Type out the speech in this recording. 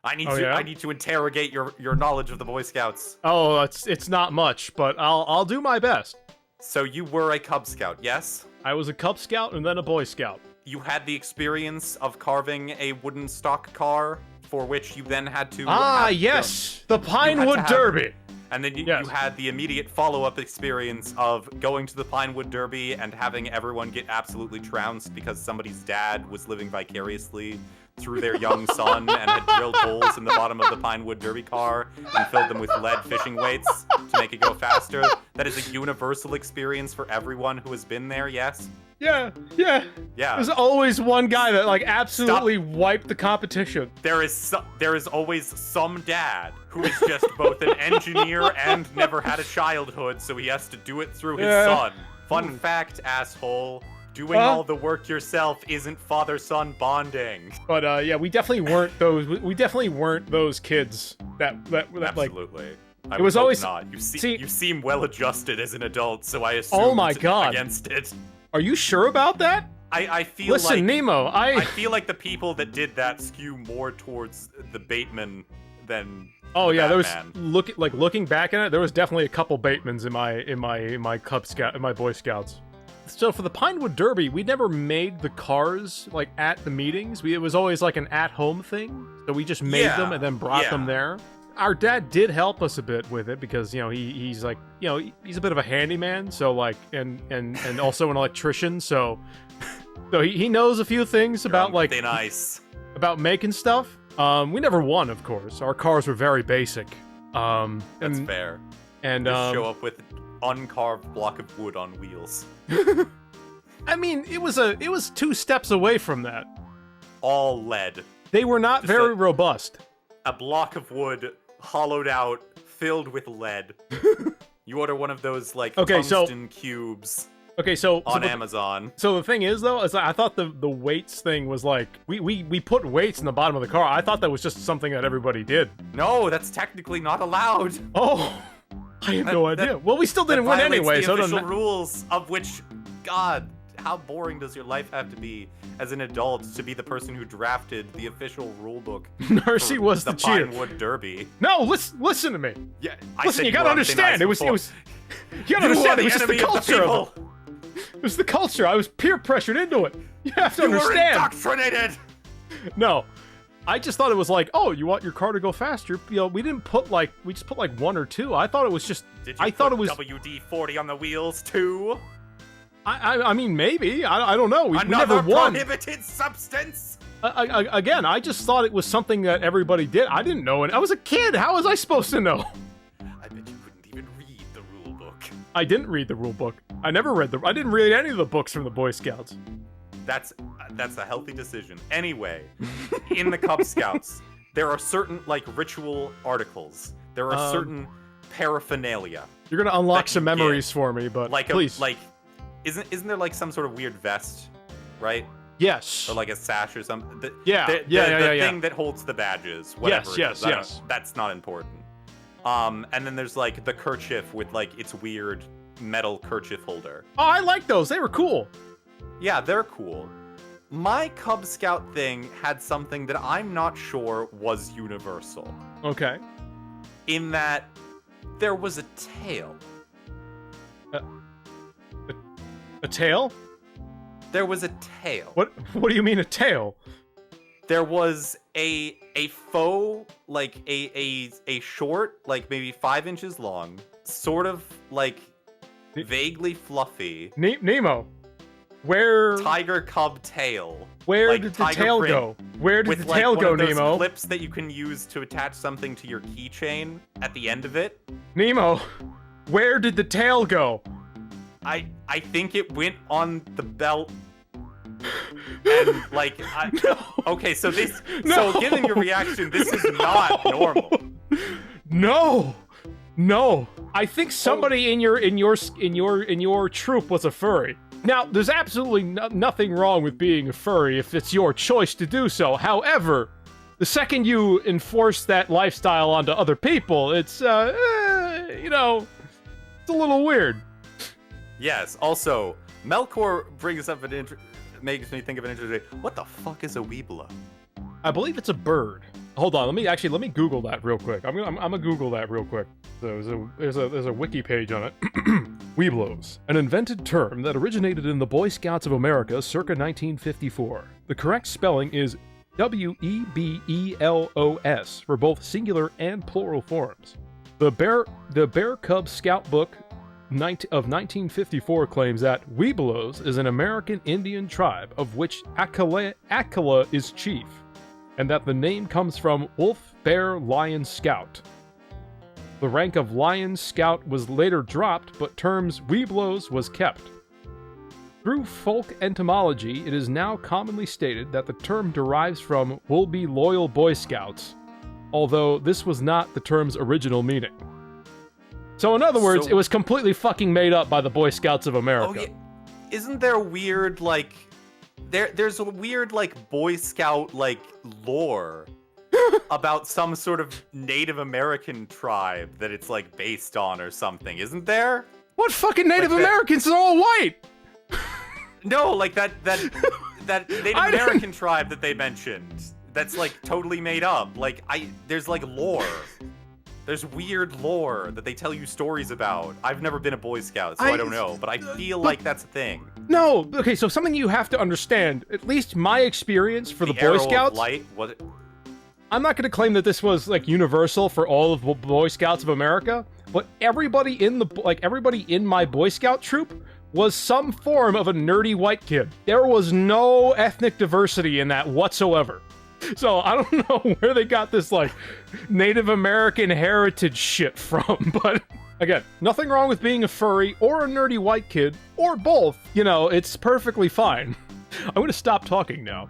I need to interrogate your knowledge of the Boy Scouts. Oh, it's not much, but I'll do my best. So you were a Cub Scout, yes? I was a Cub Scout and then a Boy Scout. You had the experience of carving a wooden stock car, for which you then had to... yes! The Pinewood Derby! And then you had the immediate follow-up experience of going to the Pinewood Derby and having everyone get absolutely trounced because somebody's dad was living vicariously through their young son and had drilled holes in the bottom of the Pinewood Derby car and filled them with lead fishing weights to make it go faster. That is a universal experience for everyone who has been there, yes? Yeah. There's always one guy that like absolutely wiped the competition. There is always some dad who is just both an engineer and never had a childhood, so he has to do it through his son. Fun fact, asshole. Doing all the work yourself isn't father-son bonding. But we definitely weren't those. We definitely weren't those kids that Absolutely. It was always not. You seem well-adjusted as an adult, so I assume against it. Are you sure about that? I feel like... Listen, Nemo, I feel like the people that did that skew more towards the Bateman than there was Batman. looking back at it, there was definitely a couple Batemans in my Cub Scout, in my Boy Scouts. So for the Pinewood Derby, we never made the cars like at the meetings. It was always like an at-home thing. So we just made them and then brought them there. Our dad did help us a bit with it because, you know, he's like, you know, he's a bit of a handyman, so like, and also an electrician, so he knows a few things about like about making stuff. We never won, of course. Our cars were very basic. That's fair. And just show up with an uncarved block of wood on wheels. I mean, it was 2 steps away from that. All lead. They were not just very robust. A block of wood, hollowed out, filled with lead. You order one of those like tungsten cubes. On Amazon. So the thing is, though, is I thought the weights thing was like we put weights in the bottom of the car. I thought that was just something that everybody did. No, that's technically not allowed. Oh, I had no idea. Well, we still didn't win anyway. The official rules of which, God, how boring does your life have to be as an adult to be the person who drafted the official rule book? Narcy was the cheater. Pinewood Derby. No, listen to me. Yeah, listen, you gotta understand. It was. You gotta understand. It was just the culture. It was the culture. I was peer pressured into it. You have to understand. You were indoctrinated. No, I just thought it was like, oh, you want your car to go faster? You know, we just put like 1 or 2. I thought it was just. I thought it was WD-40 on the wheels too. I mean, maybe. I don't know. We never won. Another prohibited substance. Again, I just thought it was something that everybody did. I didn't know it. I was a kid. How was I supposed to know? I bet you couldn't even read the rule book. I didn't read the rule book. I didn't read any of the books from the Boy Scouts. That's a healthy decision. Anyway, in the Cub Scouts, there are certain like ritual articles. There are certain paraphernalia. You're gonna unlock some memories for me, but please. Isn't there like some sort of weird vest, right? Yes. Or like a sash or something. The thing that holds the badges. Whatever yes. That's not important. And then there's like the kerchief with like its weird metal kerchief holder. Oh, I like those. They were cool. Yeah, they're cool. My Cub Scout thing had something that I'm not sure was universal. Okay. In that there was a tail. A tail? There was a tail. What do you mean a tail? There was a faux, like a short, like maybe 5 inches long, sort of like vaguely fluffy. Nemo, where? Tiger cub tail. Where did the tail go? Where did the tail go, Nemo? With those clips that you can use to attach something to your keychain at the end of it. Nemo, where did the tail go? I think it went on the belt. And like, okay, so so given your reaction, this is not normal. No. I think somebody in your troop was a furry. Now, there's absolutely nothing wrong with being a furry if it's your choice to do so. However, the second you enforce that lifestyle onto other people, it's it's a little weird. Yes. Also, Melkor brings up makes me think of an interesting. What the fuck is a weeblo? I believe it's a bird. Hold on, let me Google that real quick. I'm gonna Google that real quick. So there's a wiki page on it. Weeblos, an invented term that originated in the Boy Scouts of America circa 1954. The correct spelling is Webelos for both singular and plural forms. The Bear Cub Scout Book of 1954 claims that Webelos is an American Indian tribe of which Akala is chief, and that the name comes from Wolf, Bear, Lion, Scout. The rank of Lion Scout was later dropped, but terms Webelos was kept. Through folk entomology, it is now commonly stated that the term derives from "will be loyal Boy Scouts," although this was not the term's original meaning. So in other words, it was completely fucking made up by the Boy Scouts of America. Oh, yeah. Isn't there weird, like... There's a weird, like, Boy Scout, like, lore about some sort of Native American tribe that it's, like, based on or something, isn't there? What fucking Native Americans are all white? No, like that Native American tribe that they mentioned. That's, like, totally made up. Like, there's, like, lore. There's weird lore that they tell you stories about. I've never been a Boy Scout, so I don't know, but I feel like that's a thing. No, okay, so something you have to understand, at least my experience for the Boy Scouts... Of light, was it? I'm not going to claim that this was, like, universal for all of the Boy Scouts of America, but everybody in my Boy Scout troop was some form of a nerdy white kid. There was no ethnic diversity in that whatsoever. So I don't know where they got this, like, Native American heritage shit from, but again, nothing wrong with being a furry or a nerdy white kid, or both. You know, it's perfectly fine. I'm gonna stop talking now.